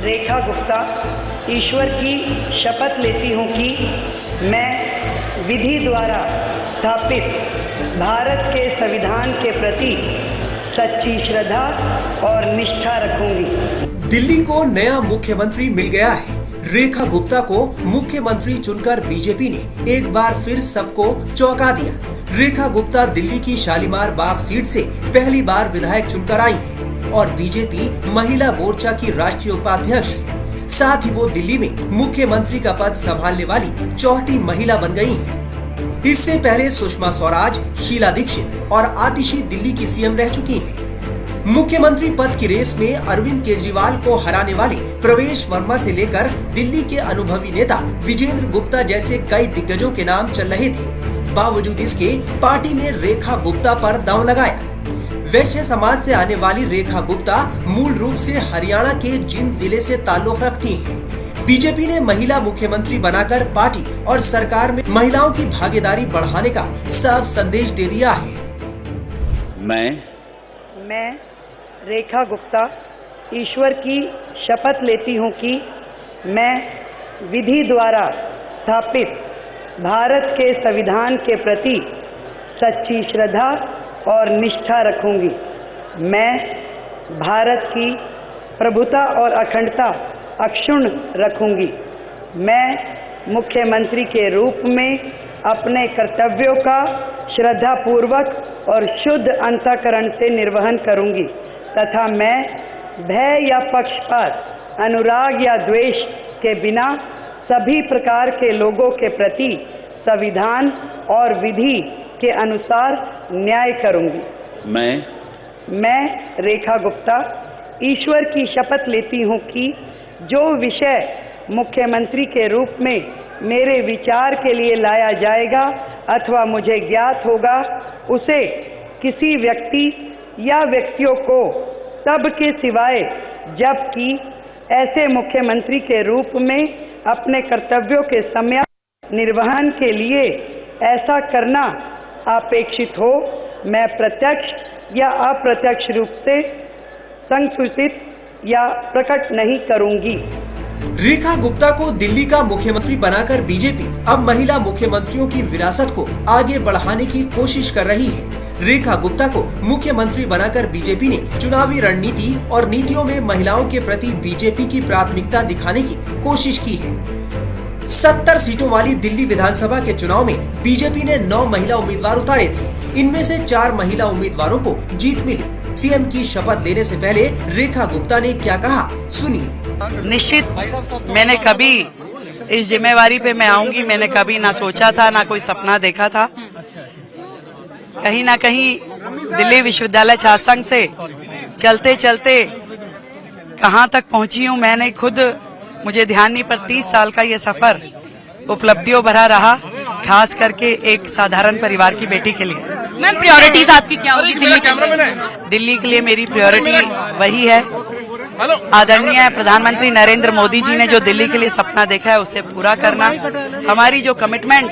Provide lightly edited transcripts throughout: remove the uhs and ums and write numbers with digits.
रेखा गुप्ता ईश्वर की शपथ लेती हूँ कि मैं विधि द्वारा स्थापित भारत के संविधान के प्रति सच्ची श्रद्धा और निष्ठा रखूंगी। दिल्ली को नया मुख्यमंत्री मिल गया है। रेखा गुप्ता को मुख्यमंत्री चुनकर बीजेपी ने एक बार फिर सबको चौंका दिया। रेखा गुप्ता दिल्ली की शालीमार बाग सीट से पहली बार विधायक चुनकर आई हैं और बीजेपी महिला मोर्चा की राष्ट्रीय उपाध्यक्ष है। साथ ही वो दिल्ली में मुख्यमंत्री का पद संभालने वाली चौथी महिला बन गई हैं। इससे पहले सुषमा स्वराज, शीला दीक्षित और आतिशी दिल्ली की सीएम रह चुकी हैं। मुख्यमंत्री पद की रेस में अरविंद केजरीवाल को हराने वाले प्रवेश वर्मा से लेकर दिल्ली के अनुभवी नेता विजेंद्र गुप्ता जैसे कई दिग्गजों के नाम चल रहे थे। बावजूद इसके पार्टी ने रेखा गुप्ता पर दांव लगाया। वैश्य समाज से आने वाली रेखा गुप्ता मूल रूप से हरियाणा के जींद जिले से ताल्लुक रखती हैं। बीजेपी ने महिला मुख्यमंत्री बनाकर पार्टी और सरकार में महिलाओं की भागीदारी बढ़ाने का साफ संदेश दे दिया है। मैं रेखा गुप्ता ईश्वर की शपथ लेती हूँ कि मैं विधि द्वारा स्थापित भारत के संविधान के प्रति सच्ची श्रद्धा और निष्ठा रखूंगी। मैं भारत की प्रभुता और अखंडता अक्षुण्ण रखूंगी। मैं मुख्यमंत्री के रूप में अपने कर्तव्यों का श्रद्धापूर्वक और शुद्ध अंतःकरण से निर्वहन करूंगी तथा मैं भय या पक्षपात, अनुराग या द्वेष के बिना सभी प्रकार के लोगों के प्रति संविधान और विधि के अनुसार न्याय करूंगी। मैं रेखा गुप्ता ईश्वर की शपथ लेती हूँ कि जो विषय मुख्यमंत्री के रूप में मेरे विचार के लिए लाया जाएगा अथवा मुझे ज्ञात होगा, उसे किसी व्यक्ति या व्यक्तियों को तब के सिवाय जबकि ऐसे मुख्यमंत्री के रूप में अपने कर्तव्यों के समय निर्वहन के लिए ऐसा करना अपेक्षित हो, मैं प्रत्यक्ष या अप्रत्यक्ष रूप से संसूचित या प्रकट नहीं करूंगी। रेखा गुप्ता को दिल्ली का मुख्यमंत्री बनाकर बीजेपी अब महिला मुख्यमंत्रियों की विरासत को आगे बढ़ाने की कोशिश कर रही है। रेखा गुप्ता को मुख्यमंत्री बनाकर बीजेपी ने चुनावी रणनीति और नीतियों में महिलाओं के प्रति बीजेपी की प्राथमिकता दिखाने की कोशिश की है। 70 सीटों वाली दिल्ली विधानसभा के चुनाव में बीजेपी ने 9 महिला उम्मीदवार उतारे थे। इनमें से 4 महिला उम्मीदवारों को जीत मिली। सीएम की शपथ लेने से पहले रेखा गुप्ता ने क्या कहा, सुनिए। निश्चित मैंने कभी इस जिम्मेवारी पे मैं आऊंगी, मैंने कभी ना सोचा था, ना कोई सपना देखा था। कहीं ना कहीं दिल्ली विश्वविद्यालय छात्र संघ से चलते चलते कहां तक पहुंची हूं मैंने खुद, मुझे ध्यान नहीं, पर 30 साल का ये सफर उपलब्धियों भरा रहा, खास करके एक साधारण परिवार की बेटी के लिए। मैम, प्रायोरिटीज आपकी क्या होगी दिल्ली के लिए? मेरी प्रायोरिटी वही है, आदरणीय प्रधानमंत्री नरेंद्र मोदी जी ने जो दिल्ली के लिए सपना देखा है उसे पूरा करना। हमारी जो कमिटमेंट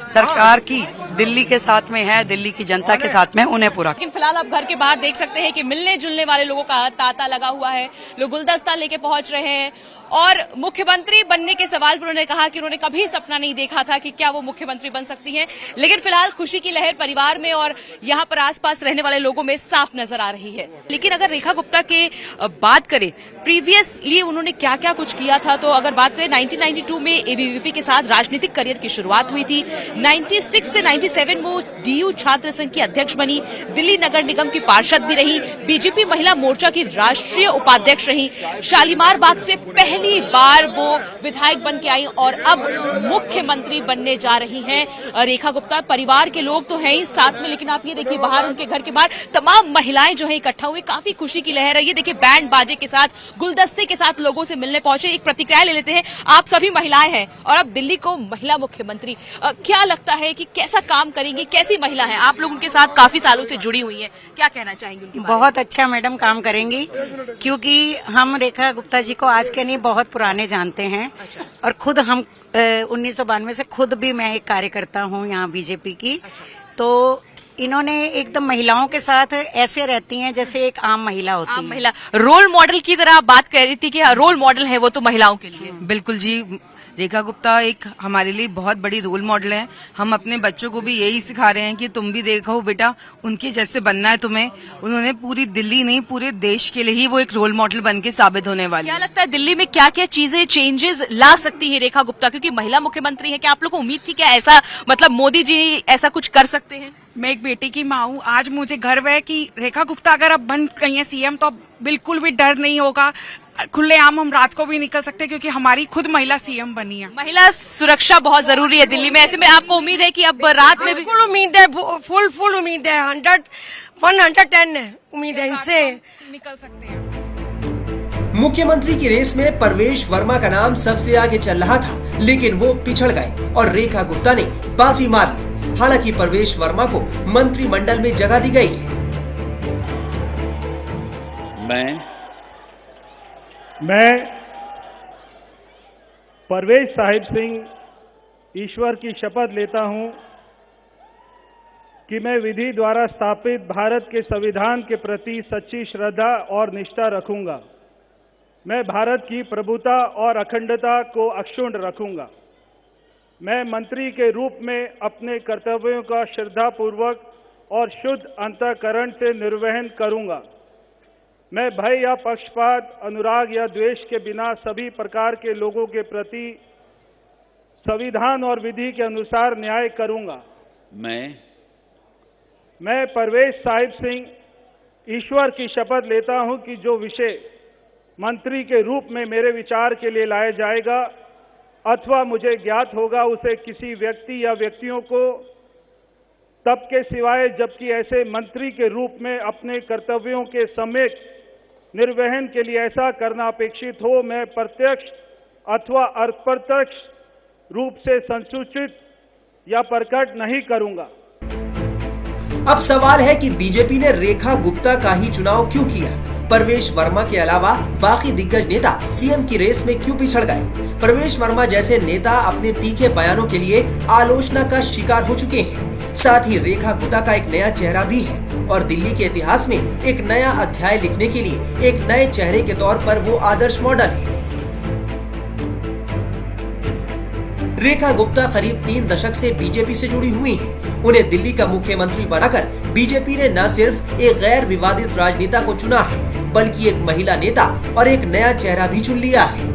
सरकार की दिल्ली के साथ में है, दिल्ली की जनता के साथ में, उन्हें पूरा। लेकिन फिलहाल आप घर के बाहर देख सकते हैं कि मिलने जुलने वाले लोगों का तांता लगा हुआ है, लोग गुलदस्ता लेके पहुंच रहे हैं और मुख्यमंत्री बनने के सवाल पर उन्होंने कहा कि उन्होंने कभी सपना नहीं देखा था कि क्या वो मुख्यमंत्री बन सकती हैं। लेकिन फिलहाल खुशी की लहर परिवार में और यहाँ पर आसपास रहने वाले लोगों में साफ नजर आ रही है। लेकिन अगर रेखा गुप्ता के बात करें प्रीवियसली उन्होंने क्या क्या कुछ किया था, तो अगर बात करें 1992 में एबीवीपी के साथ राजनीतिक करियर की शुरुआत हुई थी। 96 से 97 वो डीयू छात्र संघ की अध्यक्ष बनी, दिल्ली नगर निगम की पार्षद भी रही, बीजेपी महिला मोर्चा की राष्ट्रीय उपाध्यक्ष रही, शालीमार बाग से पहली बार वो विधायक बन के आई और अब मुख्यमंत्री बनने जा रही हैं रेखा गुप्ता। परिवार के लोग तो हैं ही साथ में, लेकिन आप ये देखिए बाहर उनके घर के बाहर तमाम महिलाएं जो है इकट्ठा हुई, काफी खुशी की लहर है। ये देखिए बैंड बाजे के साथ, गुलदस्ते के साथ लोगों से मिलने पहुंचे। एक प्रतिक्रिया ले लेते हैं। आप सभी महिलाएं हैं और अब दिल्ली को महिला मुख्यमंत्री, क्या लगता है कि कैसा काम करेंगी, कैसी महिला है? आप लोग उनके साथ काफी सालों से जुड़ी हुई हैं, क्या कहना चाहेंगे उनके बारे में? बहुत अच्छा मैडम काम करेंगी, क्योंकि हम रेखा गुप्ता जी को आज के नहीं बहुत पुराने जानते हैं। अच्छा। और खुद हम 1992 से खुद भी मैं एक कार्यकर्ता हूँ यहाँ बीजेपी की। तो इन्होंने एकदम महिलाओं के साथ ऐसे रहती हैं जैसे एक आम महिला होती आम है। महिला रोल मॉडल की तरह आप बात कर रही थी कि रोल मॉडल है वो तो महिलाओं के लिए। बिल्कुल जी, रेखा गुप्ता एक हमारे लिए बहुत बड़ी रोल मॉडल है। हम अपने बच्चों को भी यही सिखा रहे हैं कि तुम भी देखो बेटा, उनके जैसे बनना है तुम्हें। उन्होंने पूरी दिल्ली नहीं, पूरे देश के लिए ही वो एक रोल मॉडल बन के साबित होने वाली क्या है। लगता है दिल्ली में क्या क्या चीजें चेंजेस ला सकती है रेखा गुप्ता, क्योंकि महिला मुख्यमंत्री है? क्या आप लोग को उम्मीद थी क्या ऐसा, मतलब मोदी जी ऐसा कुछ कर सकते हैं? मैं एक बेटी की माँ हूँ। आज मुझे गर्व है कि रेखा गुप्ता अगर अब बन गई है सीएम तो अब बिल्कुल भी डर नहीं होगा। खुलेआम हम रात को भी निकल सकते हैं क्योंकि हमारी खुद महिला सीएम बनी है। महिला सुरक्षा बहुत जरूरी है दिल्ली में, ऐसे में आपको उम्मीद है कि अब रात में भी बिल्कुल उम्मीद है, फुल उम्मीद है, 110 है उम्मीद है इनसे निकल सकते हैं। मुख्यमंत्री की रेस में परवेश वर्मा का नाम सबसे आगे चल रहा था, लेकिन वो पिछड़ गए और रेखा गुप्ता ने बाजी मार ली। हालांकि परवेश वर्मा को मंत्रिमंडल में जगह दी गई है। मैं परवेश साहिब सिंह ईश्वर की शपथ लेता हूं कि मैं विधि द्वारा स्थापित भारत के संविधान के प्रति सच्ची श्रद्धा और निष्ठा रखूंगा। मैं भारत की प्रभुता और अखंडता को अक्षुण्ण रखूंगा। मैं मंत्री के रूप में अपने कर्तव्यों का श्रद्धापूर्वक और शुद्ध अंतःकरण से निर्वहन करूंगा। मैं भय या पक्षपात, अनुराग या द्वेष के बिना सभी प्रकार के लोगों के प्रति संविधान और विधि के अनुसार न्याय करूंगा। मैं परवेश साहिब सिंह ईश्वर की शपथ लेता हूं कि जो विषय मंत्री के रूप में मेरे विचार के लिए लाया जाएगा अथवा मुझे ज्ञात होगा, उसे किसी व्यक्ति या व्यक्तियों को तब के सिवाय जबकि ऐसे मंत्री के रूप में अपने कर्तव्यों के सम्यक निर्वहन के लिए ऐसा करना अपेक्षित हो, मैं प्रत्यक्ष अथवा अप्रत्यक्ष रूप से संसूचित या प्रकट नहीं करूंगा। अब सवाल है कि बीजेपी ने रेखा गुप्ता का ही चुनाव क्यों किया? परवेश वर्मा के अलावा बाकी दिग्गज नेता सीएम की रेस में क्यों पिछड़ गए? परवेश वर्मा जैसे नेता अपने तीखे बयानों के लिए आलोचना का शिकार हो चुके हैं। साथ ही रेखा गुप्ता का एक नया चेहरा भी है और दिल्ली के इतिहास में एक नया अध्याय लिखने के लिए एक नए चेहरे के तौर पर वो आदर्श मॉडल है। रेखा गुप्ता करीब 3 दशक से बीजेपी से जुड़ी हुई हैं। उन्हें दिल्ली का मुख्यमंत्री बनाकर बीजेपी ने न सिर्फ एक गैर विवादित राजनेता को चुना है, बल्कि एक महिला नेता और एक नया चेहरा भी चुन लिया है।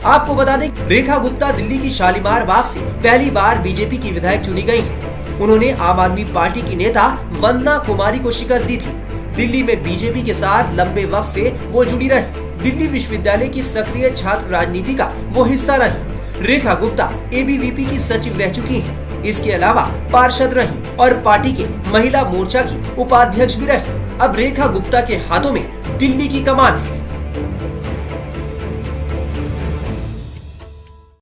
आपको बता दें, रेखा गुप्ता दिल्ली की शालीमार बाग से पहली बार बीजेपी की विधायक चुनी गई हैं। उन्होंने आम आदमी पार्टी की नेता वंदना कुमारी को शिकस्त दी थी। दिल्ली में बीजेपी के साथ लंबे वक्त से वो जुड़ी रही। दिल्ली विश्वविद्यालय की सक्रिय छात्र राजनीति का वो हिस्सा रही। रेखा गुप्ता एबीवीपी की सचिव रह चुकी हैं। इसके अलावा पार्षद रही और पार्टी के महिला मोर्चा की उपाध्यक्ष भी रही। अब रेखा गुप्ता के हाथों में दिल्ली की कमान है।